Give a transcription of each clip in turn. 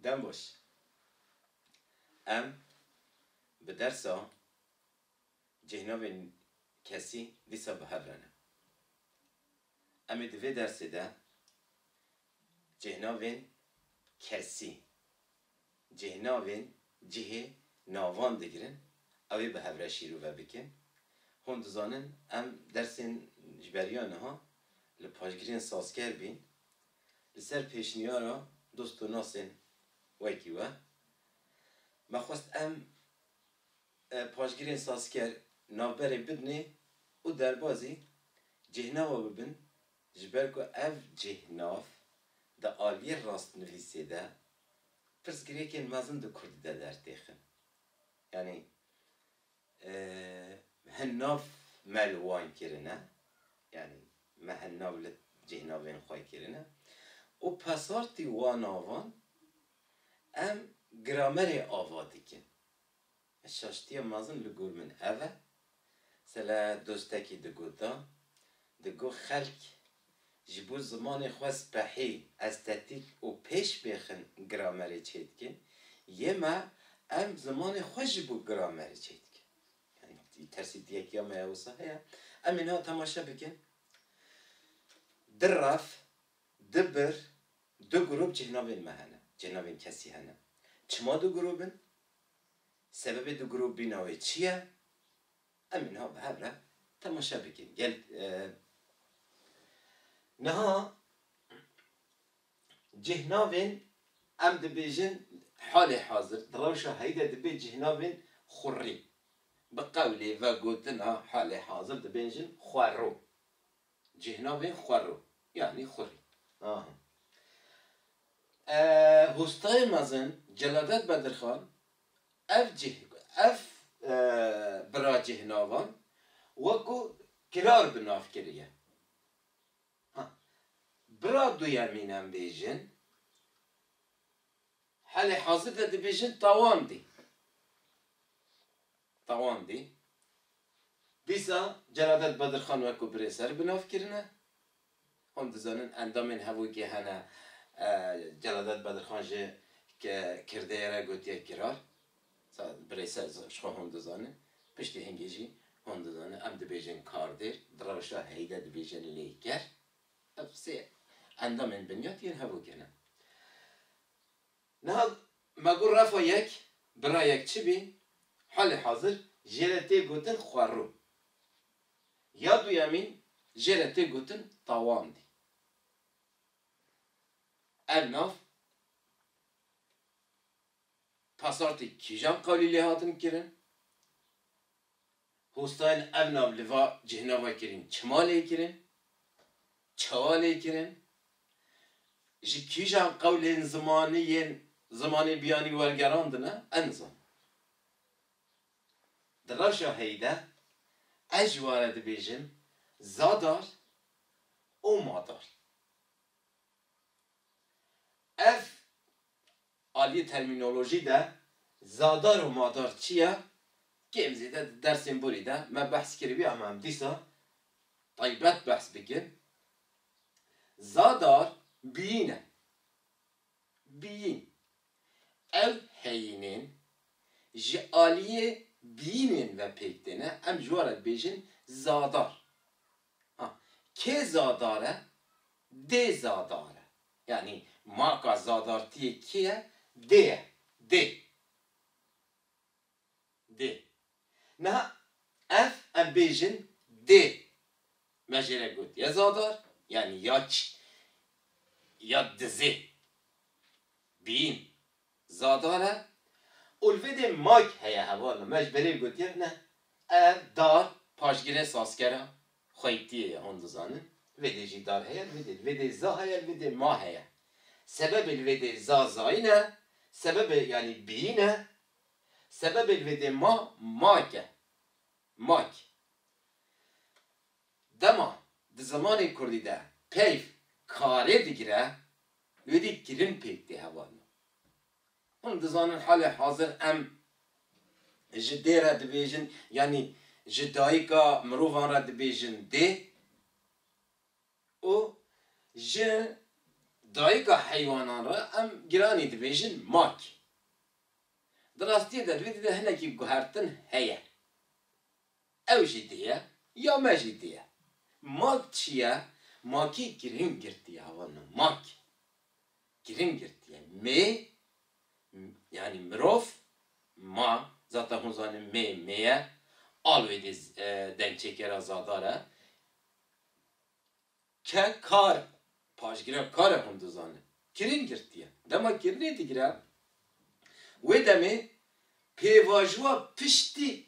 دم باش ام به درسا جهنم کسی دیسا به هر رنه امی دوی درسی ده جهنم کسی جهنم جهه ناوان دگرن اوی به هر شیرو و بکن هند زانن ام درسین جبریان ها لپاشگرین سازکر بین لسر پیشنیارا دوست و ناسین ویکی و ما خواست ام پاشگرین سازکر نابره بدنه و در بازی جهناو ببین جبر کو اف جهناف دا آلیه راست نویسی ده پرسگریه که مازن دو کردی ده در تیخن یعنی هناف ملوان کرنه یعنی ما هناف جهناوین خواه کرنه و پسارتی وان آوان ام گرامر آوادی کن شاشتی مازن لگول من اوه سلا دوستکی دگو دا دگو خلق جبو زمان خواست بحی استاتیک و پیش بخن گرامر چید کن یه ما ام زمان خوش بو گرامر چید کن یعنی ترسید یکی یا میوسا هیا ام اینا تماشا بکن در رف دبر دو گروب جهنابین مهنه جهنابین کسی هنه چما دو گروبن؟ سبب دو گروب بیناوی چیه؟ ام اینا به هبره تماشا بکن گل نها جهنابین ام دبیجن حال حاضر دروشا هيدا دبي جهنابين خوري بقولي وقوتنا حال حاضر دبيجن خوارو جهنابين خوارو يعني خوري هستای مازن جلادت بدرخان اف برا جهنابان وكو كرار بناف كريه برا دو يمينم بيجن حال حاضر ده دبیجن تاوان دی دیسا جلادت بدرخان وکو بریسر بناف کرنه هم دزانن اندامین هوی که هنه جلادت بدرخان جه که کرده را گوتیه کرار بریسر شخوا هم دزانن پشتی هنگی جی هم دزانن ام دبیجن کار دیر دروشا هیده دبیجن لیکر افسی اندامین بنیاد ین هوی کنه نه مگو رفا یک برا یک چی بی حال حاضر جلته گوتن خوارو یا دو یمین جلته گوتن تاوان دی الناف پاسارتی کیجان قولی لحاتن کرن هستاین ابناف لوا جهناوا کرن چمالی کرن چوالی کرن جی کیجان قولین زمانی بیانی ورگراندنه انزان دراشا هیده اجواره دبیجن زادار و مادار اف آلی ترمینولوژی ده زادار و مادار چیه؟ که امزیده درسیم بوریده من بحث کری بی اما هم دیسا طیبت بحث بکن زادار بینه بین ev heyinin ji aliye binin ve pektene em jwaret bêjin zadar. Ke zadare? De zadare. Yani marka zadartiye kiye? De. Ne? Ev em bêjin de. Mejere got ya zadar yani yaç ya dizi. Bin. زاداره اولویده ماک هیا حوالا مجبری گوتیم نه دار پاشگیره ساسکره خویتیه هندزانه ویده جی دار هیا ویده زا هیا ویده ما هیا سبب الویده زاینه سبب یعنی بینه سبب الویده ماکه ماک دما ده زمان کردی ده پیف کاره دیگره ویده گرین پیکتی حوالا هم دزانن حال حاضر ام جدی را دبیجن یعنی جدایی که مروفان را دبیجن ده و ج دایکا حیوانان را ام گرانی دبیجن ماک. دراستی در ویدی ده هنکی گوهرتن هیا. او جدیه یا ما جدیه. ماک چیه؟ ماکی گرین گرتیه هوانا ماک. گرین گرتیه. می yani مروف ما zaten hunzane meye alvediz denk çeker azadara ke kar pajgira kar hunduzane kirin girtiye dema kirne digira ve demi pevajwa pişti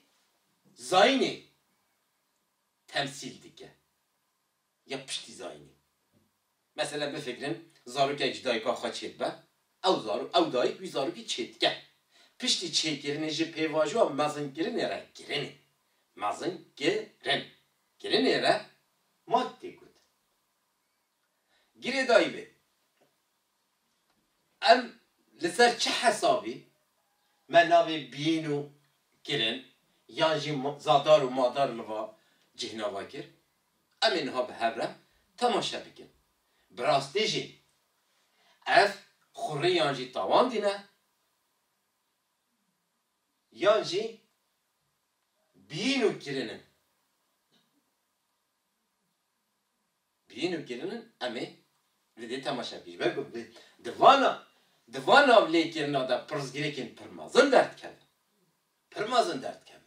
zayni temsil dike ya pişti zayni mesela bir fikrin zaruk ecdayı kaçet be ev zaruk ev dayı bir zaruk çetke pişti çekirini ji pevajwa mazın girin yere girin mazın girin yere madde gut gire dayı em لسر چه حسابی من ناوی بینو کرن یا جی زادار و مادار لوا جهناوا کر امین ها به هبره تماشا بکن براستی جی اف خوری یان جی تاوان دینه یان جی بینو کرنن امی ویدی تماشا بیش بگو دوانا لیکن دا پرزگیریکن پرمازن درد کرد پرمازن درد کرد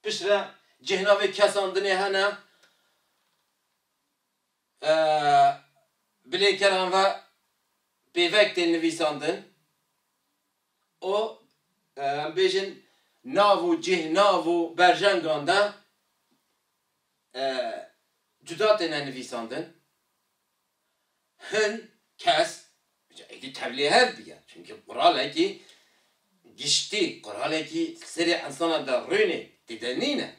پشره جهناوی کساندنی هنه بلیکران و بیوکت نویساندن o بیشن ناو جهناو برجنگان da cüda denen nüvisandın hın kes edi tebliğ diye çünkü Kur'an ki geçti Kur'an ki seri insana da rüne didenine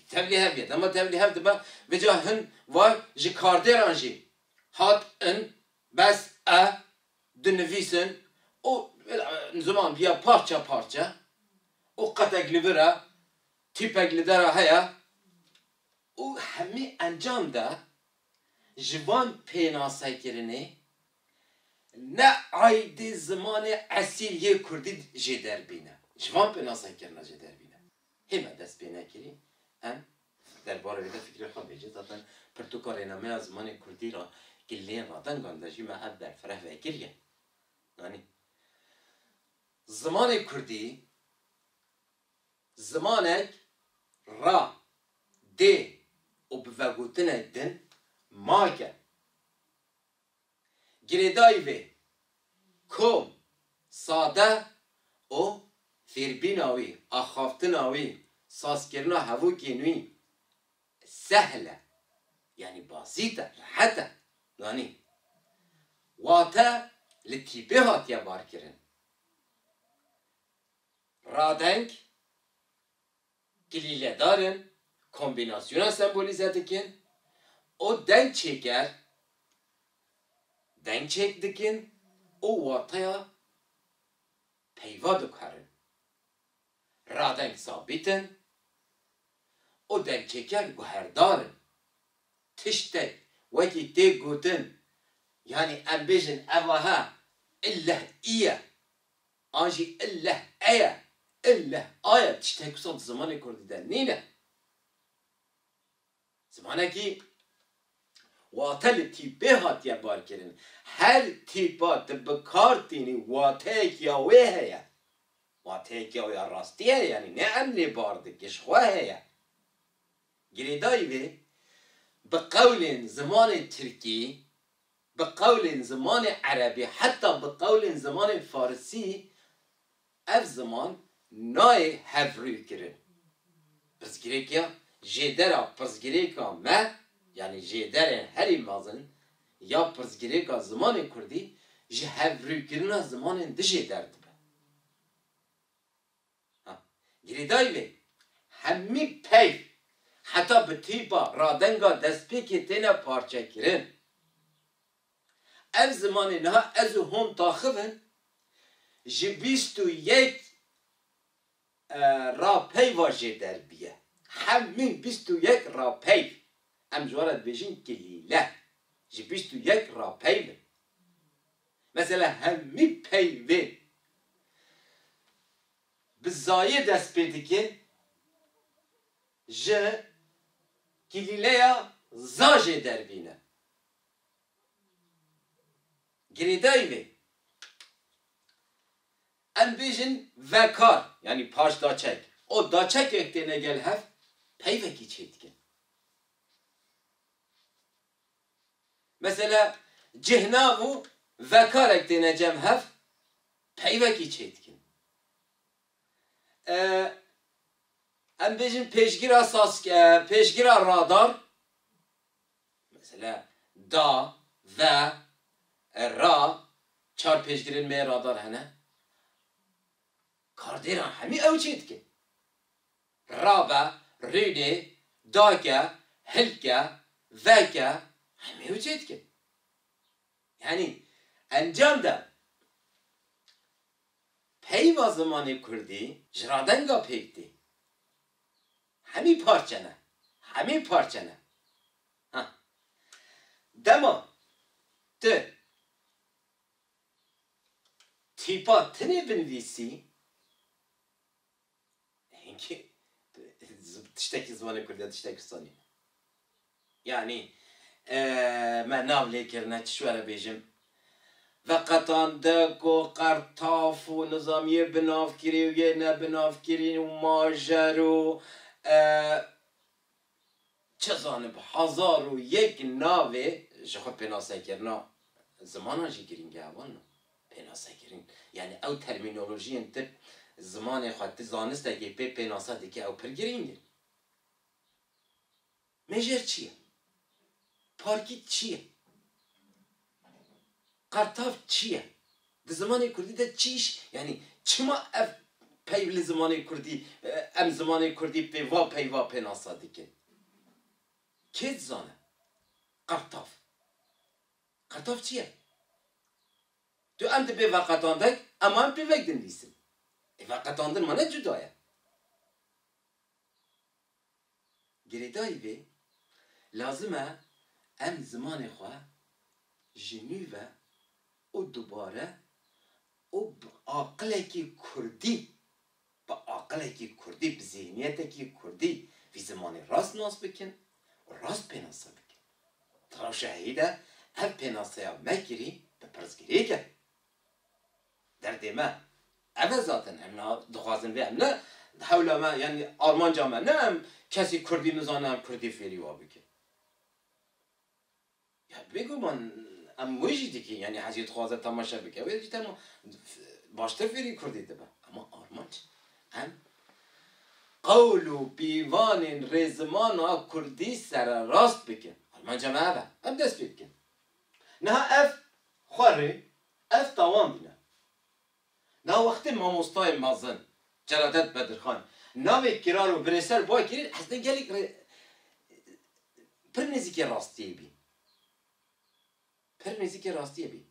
tebliğ diye ama tebliğ de ba ve hın var ji karderanji hat en bes de nüvisin o zaman bir parça o kategli vera tipegli dara haya o hemi encam da jivan penasakirini ne aydi zamanı asiliye kurdi jeder bine jivan penasakirine jeder bine hem dest bine kiri hem derbarı da fikri xabeci zaten Portugal'ına me zamanı kurdi ra gillen radan gandajı me ab der ferah ve kiriye yani zamanı kurdi zamanek ra de o bevagutun edin mage giredai ve kom sade o firbinavi ahaftinavi saskirna havu kinvi sehle yani basita rahata yani vata litibehat ya barkirin radenk giliyle darın kombinasyona sembolize edikin o denk çekdikin o vataya peyva dökerin radenk sabitin o denk çeker guherdarın tiştek veki te gutin yani embejin evaha illah iya anji illah aya illah aya tiştek kusat zamanı kurdiden nine zamanı ki vatel tipe hat ya barkerin her tipa tıbbı kartini vatek ya ve heye vatek ya rastiye yani ne emli bardı geçwa heye giridai ve بقول زمان تركي بقول زمان عربي حتى بقول زمان فارسي اف زمان نای هفروی کرن پرزگریکیا جدرا پرزگریکا ما yani جدر هری مازن یا پرزگریکا زمان کردی جه هفروی کرنا زمان دجه درد به گریدای به همی پیف حتی به تیپا رادنگا دستپیکی تینه پارچه کرن اف زمانی نه از هم تاخبن جی 21 راپی واجه در بیه همین 21 راپی ام جوارد بیشین کلیله جبیش تو یک را پیوه مثلا همی پیوه بزایه دست پیدا که جه گلیلیا زاجه در بینه گریدایی وی ام بیجن وکار یعنی پاش داچک او داچک اکتینه گل هف پیوه کی چید کن مثلا جهناو وکار اکتینه جم هف پیوه کی چید کن ام بیجن پیشگیر رادار مثلا دا و را چار پیشگیرین می رادار هنه کاردیران همی او چید که رابا رینه داگه هلگه وگه همی او چید که یعنی انجام ده پیوا زمان کردی جرادنگا پیکتی همی پارچنه دما ته تیپا تنه بنویسی اینکه تشتکی زمان کردی تشتکی سانی یعنی من ناولی کرنه چشواره بیجم و قطاندک و قرطاف و نظامی بنافگیری و یه نبنافگیری و ماجر و چه زانب 1001 ناوه جخواه پناسه کرنا زمان جی گرینگه اوان پناسه کرین یعنی او ترمینولوژی انت زمان خواهد زانسته که پی پناسه دیگه او پر گرینگه مجر چیه؟ پارکیت چیه؟ قرطاف چیه؟ ده زمان کردی ده چیش؟ یعنی چما اف پیول زمان کردی ام زمان کردی پیوا پناسه دیگه که زانه؟ قرطاف چیه؟ تو ام ده به وقتاندک اما هم به وقت دنویسیم وقتاندن منه جدایه گریدایی به لازمه ام زمان خواه جنوبه او دوباره او عقله کی کردی با عقله کی کردی به ذهنیت کی کردی وی زمان راست ناس بکن و راست پیناسه بکن تا شهیده هم پیناسه ها مگیری به پرزگیری کن در دیمه اوه ذاتن هم دخوازن به هم نه حولا ما یعنی آرمان جامعه نه هم کسی کردی نزانه هم کردی فیری وا بکن یا بگو من ام موجودی که یعنی حجیت خوازه تماشا بکه ولی جیتا باشتر فیری کردی دبا اما آرمان چه ام قول و بیوان رزمان و کردی سر راست بکن آرمان جمعه با ام دست بید کن نه اف خواره اف تاوان بینه نه وقتی ما مستای مازن جلادت بدرخان ناوی کرار و برسر بای کرید حسن گلیک پر نزیک راستیه بی پر نزیک راستیه بی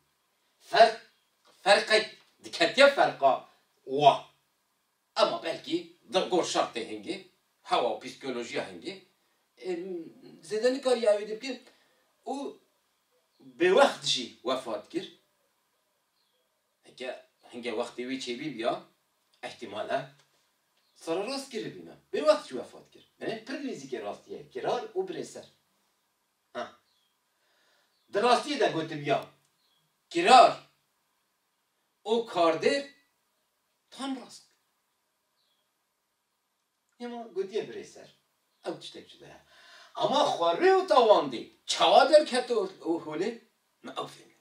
فرق دکتیا فرقا وا اما بلکی در شرط هنگی هوا و پسیکولوژی هنگی زیدانی کاری آویده بکن او به وقت جی وفات کرد اگه هنگه وقتی وی چی بی بیا احتمالا سر راست کرده بینم به وقت جی وفات کرد یعنی پر نزیک راستیه کرار و برسر در راستی ده گوته بیا کرار او کاردر تان راست اما گوتیه برسر او چطک شده اما خواره و تاواندی چوادر کت او هوله نه او فهمی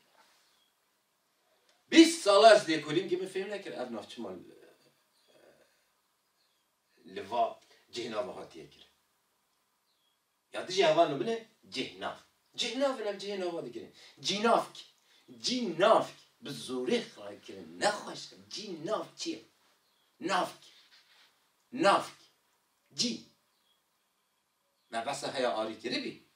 20 ساله از دیکولیم که من فهم نکرد او نافچه مال لوا جهناف هاتیه کرد یادی جهوانو بینه جهناف نم جهناف هاتی کرد جیناف به زوری خواهی کرد نخواهش کرد جیناف چیه؟ نافک جی نه بس هیا آری کری بی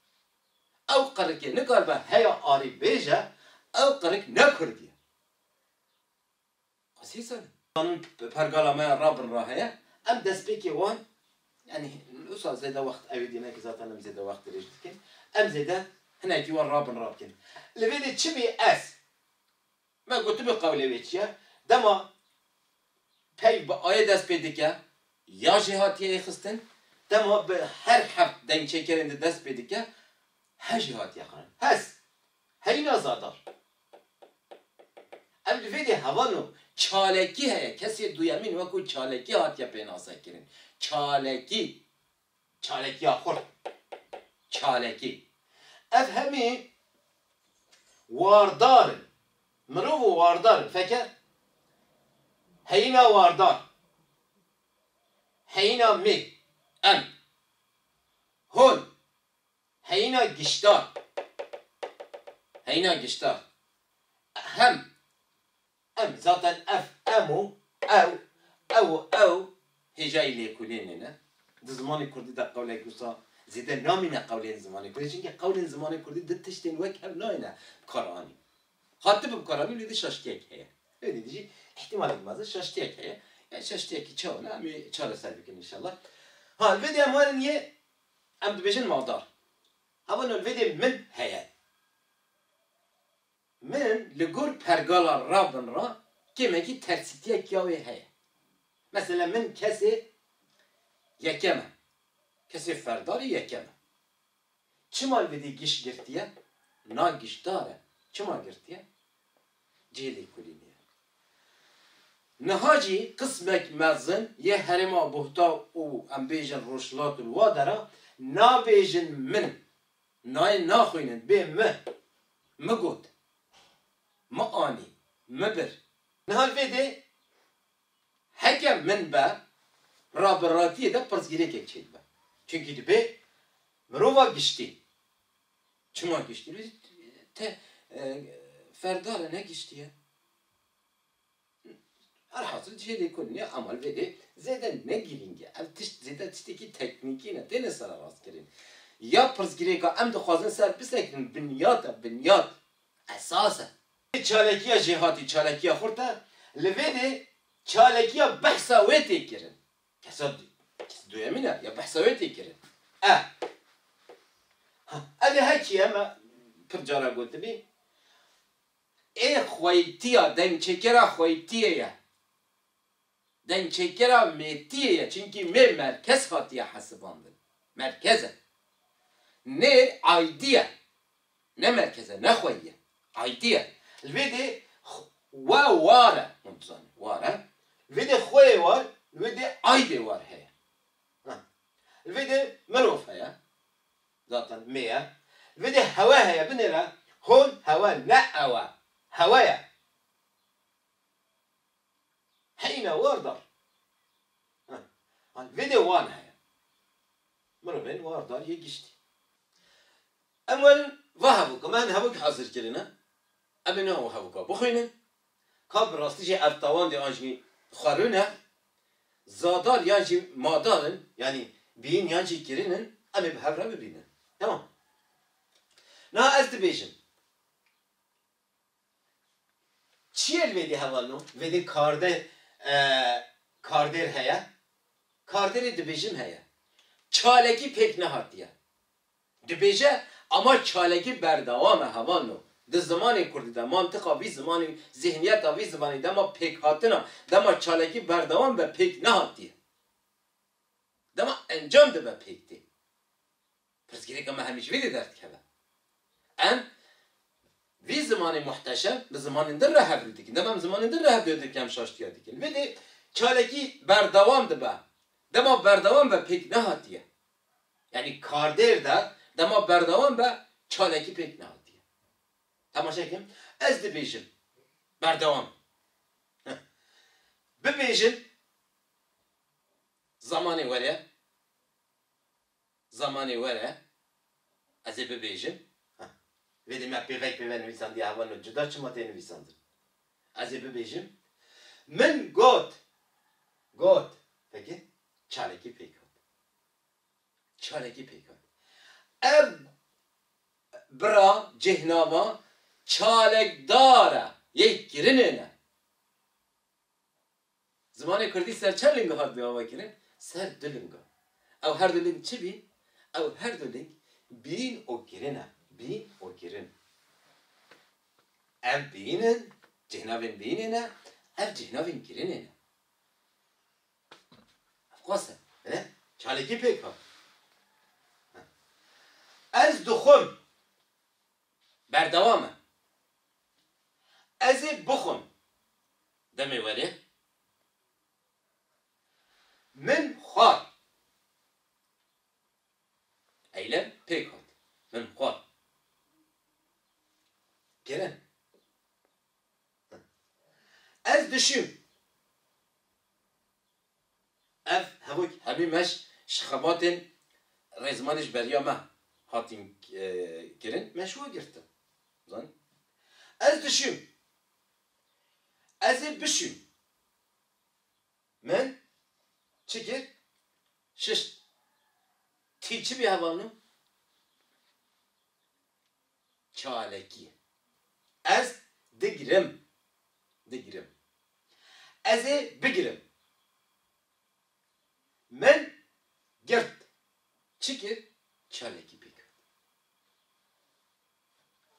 او قرک نکار به هیا آری بیجه او قرک نکردیه خصیصا قانون پرگالامه رابن راهیه ام دست بکی وان يعني الأسرة زيادة وقت أبدي ما كذا أنا مزيدة وقت ليش تكين أم زيادة هناكي وان رابن رابكن لفيدي تشبي اس ما قلت بقولي ويتشيا دما پی با آیه دست پیدا که یا جهاتیه خستن دما به هر حرف دنگ چکرنده دست پیدا که ها جهاتیه خانن هست هینا زادار ام لفیده هوانو چالکی هیا کسی دویمین وکو چالکی هاتیه پیناسه کرن چالکی آخور چالکی اف همی واردارن مروف واردارن فکر هینا واردار هینا می ام هون هینا گشتار هم ام ذاتا اف امو او هجای لیکولین نه زمانی کردی در قوله گوسا زیده نامینه قولین زمانی کردی چونکه قولین زمانی کردی دتشتین وک هم ناینه کارانی خاطب بکارانی لیده شاشتیک هیه دیدی احتمال olmaz şaştıyak ya. Yani şaştıyak ki çoğuna ama çare serbikin inşallah. Ha الفيديو أموال نية أم دبيجن مقدار. هذا الفيديو من هي. من لجور pergala رابن را كم كي ترسيتيا كياوي هي. مثلا من كسي يكمه. كسي فرداري يكمه. چما الفيديو giş girtiye? Na giş dare. Çima girtiye? Celi kulini. نهاجي قسمك مزن يه هرما بهتا او ام بيجن روشلات الوادرا نا بيجن من ناي ناخوينن بي مقود ما اني مبر نهال فيدي حكم من با رابراتي ده پرزگیری که چید با چونکی دی به مروفا گشتی چما گشتی؟ te ferdara ne giştiye? Alhasil şeyde konuya amal ve de zeden ne giringe ev tişt zeden tişteki teknikine dene sana rast gelin ya pırzgireka em de xwazin ser bisekin binyat esasa çalekiya cihati çalekiya xurta levede çalekiya behsa ve tekirin kesad duyamina ya behsa ve tekirin hadi haki ama pırcara gotibi xwaytiya den çekera xwaytiya ya den çekera metiye çünkü merkez hatiye hasıbandır. Merkeze. Ne aydiye. Ne merkeze ne khoyye. Aydiye. Vede wa wara. Muntazam. Wara. Vede khoye var. Vede ayde var he. Vede meruf he. Zaten meye. Vede hava he. Binera. Hon hava ne hava. Havaya. حين واردر الفيديو وان هيا مربين واردر يجشتي أول وهبوك ما هبوك حاضر كلنا أبنا وهبوك بخينا كابر راستيجي أرتوان دي أنجي خارونه زادار يانجي مادارن يعني بين يانجي كيرينن أمي بهبرة ببينن تمام نا أزد بيجن چیه الویدی هوالنو؟ ویدی کاردر هیا کاردر دبیجم هیا چالکی پک نهاتیه دبیجه اما چالکی بردوام هوالنو ده زمانی کردی ده منطقه وی زمانی ذهنیت وی زمانی ده ما پک هاتنا ده ما چالکی بردوام به پک نهاتیه ده ما انجام ده به پک دی پس گیری که ما همیشه ویدی درد که ان وی زمانی محتشم به زمان در راه بردیک دمام زمان در راه بردیک کم شاشتیا دیگه ولی چالکی بردوام دبا دما بردوام به پک نهاتیه یعنی کاردر ده دما بردوام به چالکی پک نهاتیه تماشا کن از دبیجم بردوام ببیجم زمانی وره از ببیجم Vedim ya pevek nüvisan diye havanı cüda çımatı nüvisandır. Azı bebejim. Men got. Peki? Çaleki pekot. Ev bra cehnava çalek dara yek girinene. Zamanı kurdi ser çarlingi had bir hava kirin. Ser dülünga. Ev her dülün çibi. Ev her dülün bin o girine. بی و گرن ev beynin cihnavên beynin e ev cihnavên girin e qas e çalekî pêk hat ez dixwim berdewam e ez ê bixwim demê werê min xwar eylem pêk hat min xwar girin ez dişim ev hevok hemî meş ji xebatên rêzmanê ji beriya me hatîn kirin me ji we girtin zanî ez dişim ez ê bişim min çi kir şişt tî çi bî hevalînim çalekî ez digirim ez ê bigirim min girt çi kir çalekî pêk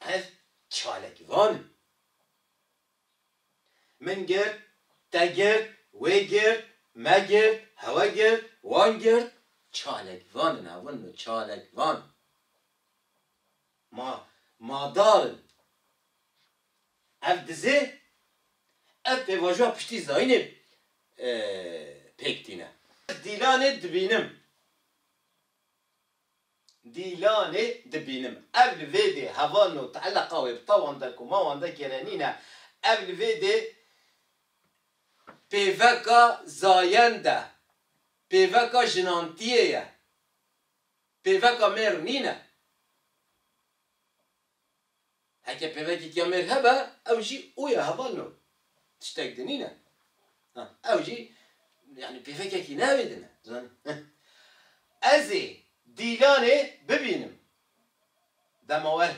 ev çalekîvanim min girt te girt wê girt me girt hewe girt wan girt çalekîvanin hevin mi çalekîvan madarin ev dizê ev pêvajoya piştî zayînê pêk tîne dîlanê dibînim ev li vê de hevan û teeleqa wê bi tawan de ku mawan de gerenîne ev li vê de pêveka zayen de pêveka jinantiyê ye pêveka mêr nîne heke pêvekî mêr hebe ew jî û ye hevan û tiştek dinîne ew jî yani pêvekekî navê dine zanî ez ê dîlanê bibînim dema wer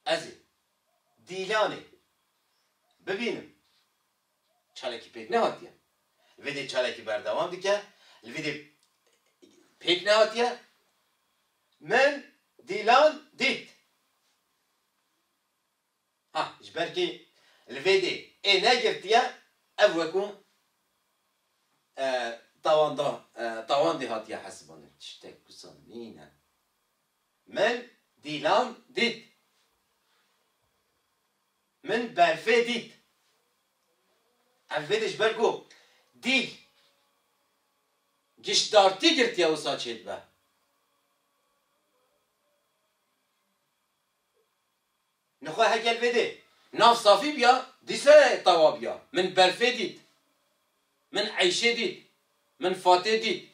ez ê dîlanê bibînim çalekî pêk nehatiye li vê de çalekî berdewam dike li vê de pêk nehatiye min dîlan dît ji ber kê li vê de ê negirtiye ev wekû tawan de hatiye hesibanin tiştek kusan nîne min dîlan dît min berfê dît ev vê de ji ber ku dîl giştdartî girtiye wisa çêdibe nixwe hekel vê de nav safî biya dîse tawa biya min berfê dît min eyşê dît min fatê dît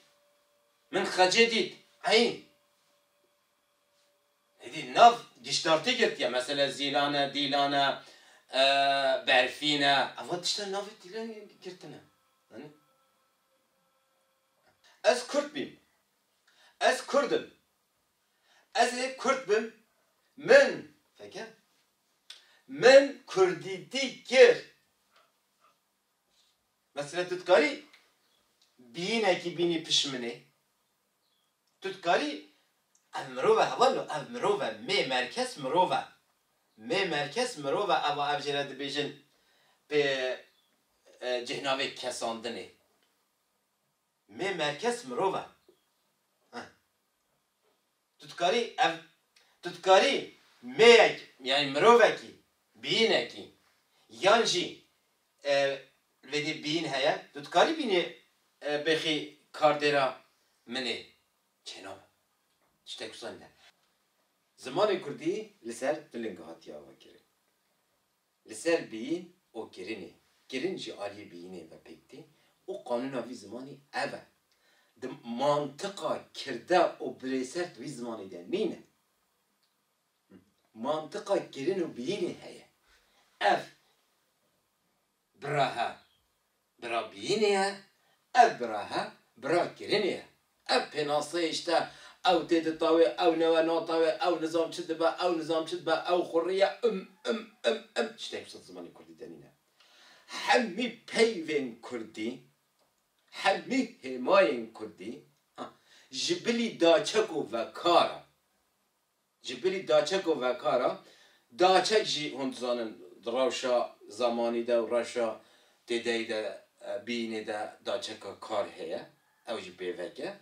min xecê dît eyîn hedî nav giştdartî girtiye mesela zîlane dîlane berfîne ev tiştên navê dîlanê girtine ez Kurd bîm ez Kurdim ez ê Kurd bim min feke min Kurdîtî kir mesela tu dikarî bîyînekî bînî piş minê tu dikarî ev mirov e heval û ev mirov e mê merkez mirov e mê merkez mirov e eva ev jê re dibêjin pê cihnavê kesandinê mê merkez mirov e tu dikarî mêyek yani mirovekî bîyînekî yan jî vê de bîyîn heye tu dikarî bînî bêxî kardêra minê çênabe tiştek wisa ne zimanê Kurdî li ser diling hatiye vekirin li ser bîyîn û kirinê kirin jî aliyê bîyînê ve pêk tê û qanûna vî zimanî ev e di mantıqa kirde û birêsert vî zimanê de nîne mantıqa kirin û bîyînê heye ev birahe bira bîyînê ye ev birahe bira kirinê ye ev pênaseyê işte ew tê ditawê ew newe natawê ew nizam çi dibe ew nizam çi dibe ew xurriye tiştek wisa zimanê Kurdî de nîne hemî peyvên Kurdî hemî hêmayên Kurdî جبلی داچک و کارا جبلی داچک و کارا داچک جی هند زانن روشا زمانی ده و رشا دیده ده بینه ده داچک کار هیا او جی بیوکه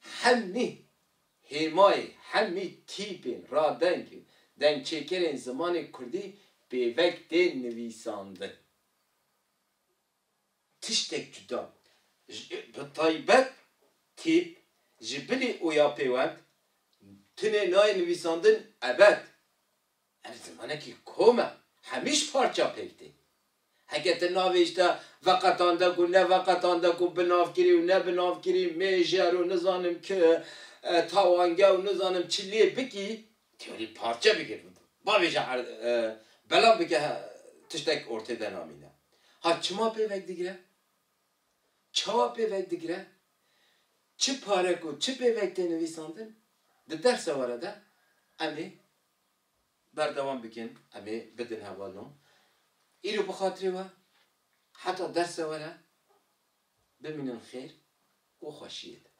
همی همای همی تیپین را دنگ چکرین زمان کردی بیوک ده نویسانده تشتک جدا به طایبت تیپ جبلی اویا پیوند تنه نای نویساندن ابد اما زمانه که کومه همیش پارچا پکتی هکت ناویشتا وقتانده کو نه وقتانده کو بناف گیری و نه بناف گیری میجر و نزانم که تاوانگه و نزانم چلیه بکی تیوری پارچه بگیر با بیجا بلا بگه تشتک ارته دنامینه ها چما پیوک دیگره؟ چوا پیوک دیگره؟ چه پاره کو چه پیوک ده نویساندن؟ ده درس وارده امی بردوام بکن امی بدن هوانو ایرو بخاطری و حتی درس واره بمینن خیر و خوشید